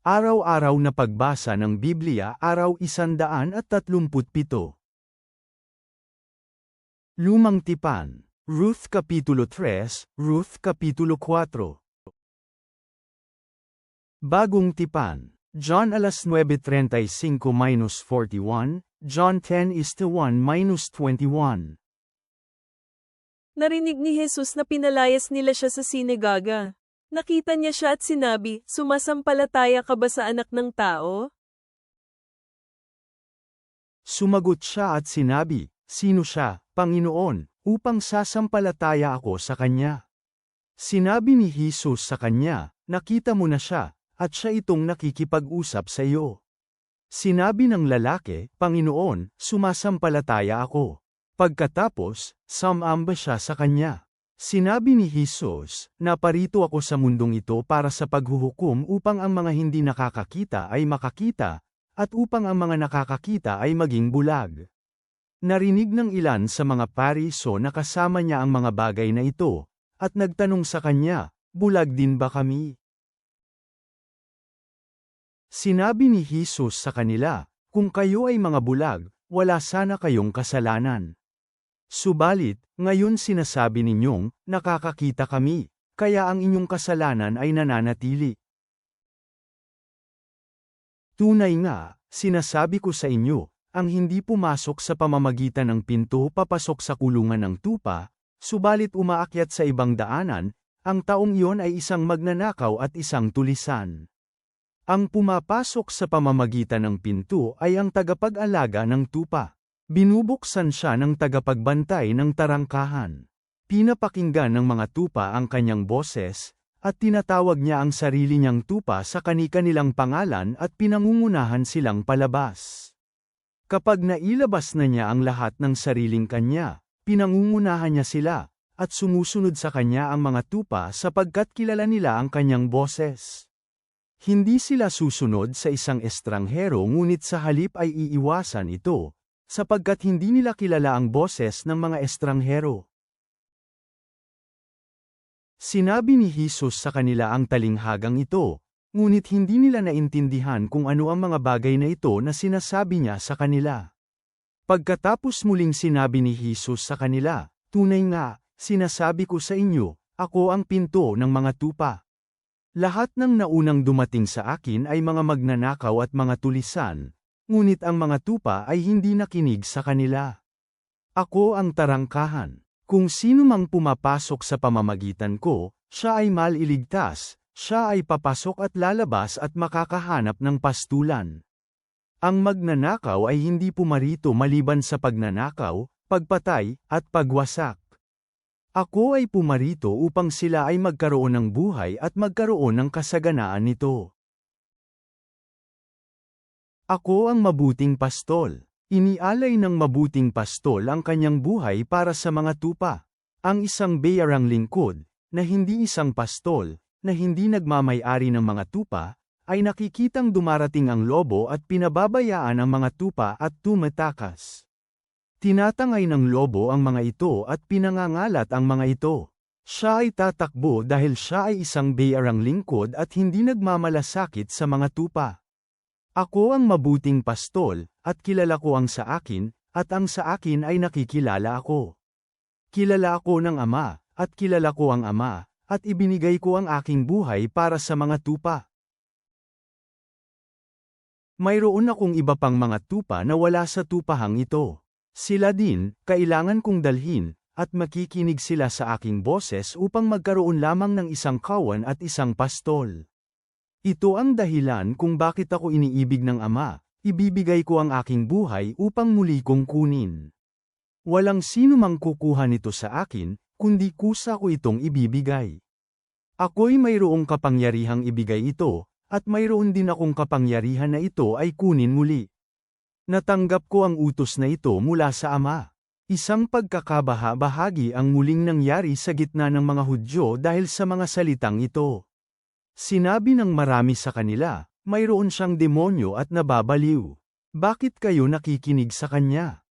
Araw-araw na pagbasa ng Biblia, araw 137. Lumang Tipan, Ruth Kapitulo 3, Ruth Kapitulo 4. Bagong Tipan, John 9:35-41, John 10:1-21. Narinig ni Jesus na pinalayas nila siya sa sinagoga. Nakita niya siya at sinabi, "Sumasampalataya ka ba sa anak ng tao?" Sumagot siya at sinabi, "Sino siya, Panginoon, upang sasampalataya ako sa kanya?" Sinabi ni Jesus sa kanya, "Nakita mo na siya, at siya itong nakikipag-usap sa iyo." Sinabi ng lalaki, "Panginoon, sumasampalataya ako." Pagkatapos, sumamba siya sa kanya. Sinabi ni Jesus, "Naparito ako sa mundong ito para sa paghuhukom upang ang mga hindi nakakakita ay makakita, at upang ang mga nakakakita ay maging bulag." Narinig ng ilan sa mga Pariso na kasama niya ang mga bagay na ito, at nagtanong sa kanya, "Bulag din ba kami?" Sinabi ni Jesus sa kanila, "Kung kayo ay mga bulag, wala sana kayong kasalanan. Subalit, ngayon sinasabi ninyong, nakakakita kami, kaya ang inyong kasalanan ay nananatili. Tunay nga, sinasabi ko sa inyo, ang hindi pumasok sa pamamagitan ng pinto papasok sa kulungan ng tupa, subalit umaakyat sa ibang daanan, ang taong iyon ay isang magnanakaw at isang tulisan. Ang pumapasok sa pamamagitan ng pinto ay ang tagapag-alaga ng tupa. Binubuksan siya ng tagapagbantay ng tarangkahan. Pinapakinggan ng mga tupa ang kanyang boses, at tinatawag niya ang sarili niyang tupa sa kani-kanilang pangalan at pinangungunahan silang palabas. Kapag nailabas na niya ang lahat ng sariling kanya, pinangungunahan niya sila, at sumusunod sa kanya ang mga tupa sapagkat kilala nila ang kanyang boses. Hindi sila susunod sa isang estranghero ngunit sa halip ay iiwasan ito, sapagkat hindi nila kilala ang boses ng mga estranghero. Sinabi ni Jesus sa kanila ang talinghagang ito, ngunit hindi nila naintindihan kung ano ang mga bagay na ito na sinasabi niya sa kanila. Pagkatapos muling sinabi ni Jesus sa kanila, "Tunay nga, sinasabi ko sa inyo, ako ang pinto ng mga tupa. Lahat ng naunang dumating sa akin ay mga magnanakaw at mga tulisan, ngunit ang mga tupa ay hindi nakinig sa kanila. Ako ang tarangkahan. Kung sino mang pumapasok sa pamamagitan ko, siya ay maliligtas, siya ay papasok at lalabas at makakahanap ng pastulan. Ang magnanakaw ay hindi pumarito maliban sa pagnanakaw, pagpatay, at pagwasak. Ako ay pumarito upang sila ay magkaroon ng buhay at magkaroon ng kasaganaan nito. Ako ang mabuting pastol. Inialay ng mabuting pastol ang kanyang buhay para sa mga tupa. Ang isang bayarang lingkod, na hindi isang pastol, na hindi nagmamay-ari ng mga tupa, ay nakikitang dumarating ang lobo at pinababayaan ang mga tupa at tumatakas. Tinatangay ng lobo ang mga ito at pinangangalat ang mga ito. Siya ay tatakbo dahil siya ay isang bayarang lingkod at hindi nagmamalasakit sa mga tupa. Ako ang mabuting pastol, at kilala ko ang sa akin, at ang sa akin ay nakikilala ako. Kilala ako ng Ama, at kilala ko ang Ama, at ibinigay ko ang aking buhay para sa mga tupa. Mayroon akong iba pang mga tupa na wala sa tupahang ito. Sila din, kailangan kong dalhin, at makikinig sila sa aking boses upang magkaroon lamang ng isang kawan at isang pastol. Ito ang dahilan kung bakit ako iniibig ng Ama, ibibigay ko ang aking buhay upang muli kong kunin. Walang sino mang kukuha nito sa akin, kundi kusa ko itong ibibigay. Ako'y mayroong kapangyarihang ibigay ito, at mayroon din akong kapangyarihan na ito ay kunin muli. Natanggap ko ang utos na ito mula sa Ama. Isang pagkakabaha-bahagi ang muling nangyari sa gitna ng mga Hudyo dahil sa mga salitang ito. Sinabi ng marami sa kanila, mayroon siyang demonyo at nababaliw. Bakit kayo nakikinig sa kanya?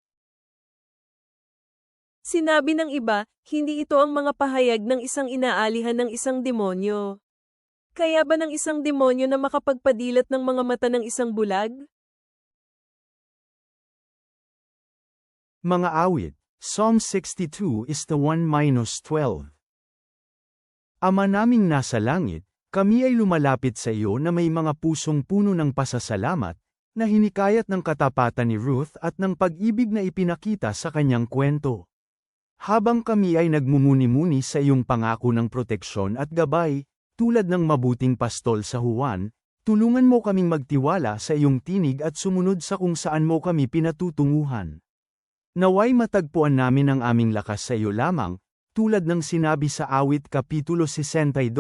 Sinabi ng iba, hindi ito ang mga pahayag ng isang inaalihan ng isang demonyo. Kaya ba ng isang demonyo na makapagpadilat ng mga mata ng isang bulag? Mga awit, Psalm 62 is the 1-12. Ama naming nasa langit, kami ay lumalapit sa iyo na may mga pusong puno ng pasasalamat, na hinikayat ng katapatan ni Ruth at ng pag-ibig na ipinakita sa kanyang kwento. Habang kami ay nagmumuni-muni sa iyong pangako ng proteksyon at gabay, tulad ng mabuting pastol sa Juan, tulungan mo kaming magtiwala sa iyong tinig at sumunod sa kung saan mo kami pinatutunguhan. Naway matagpuan namin ang aming lakas sa iyo lamang, tulad ng sinabi sa awit Kapitulo 62,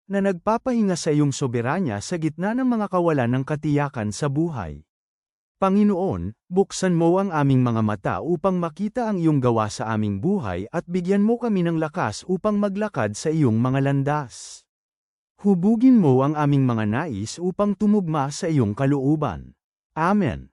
na nagpapahinga sa iyong soberanya sa gitna ng mga kawalan ng katiyakan sa buhay. Panginoon, buksan mo ang aming mga mata upang makita ang iyong gawa sa aming buhay at bigyan mo kami ng lakas upang maglakad sa iyong mga landas. Hubugin mo ang aming mga nais upang tumugma sa iyong kalooban. Amen.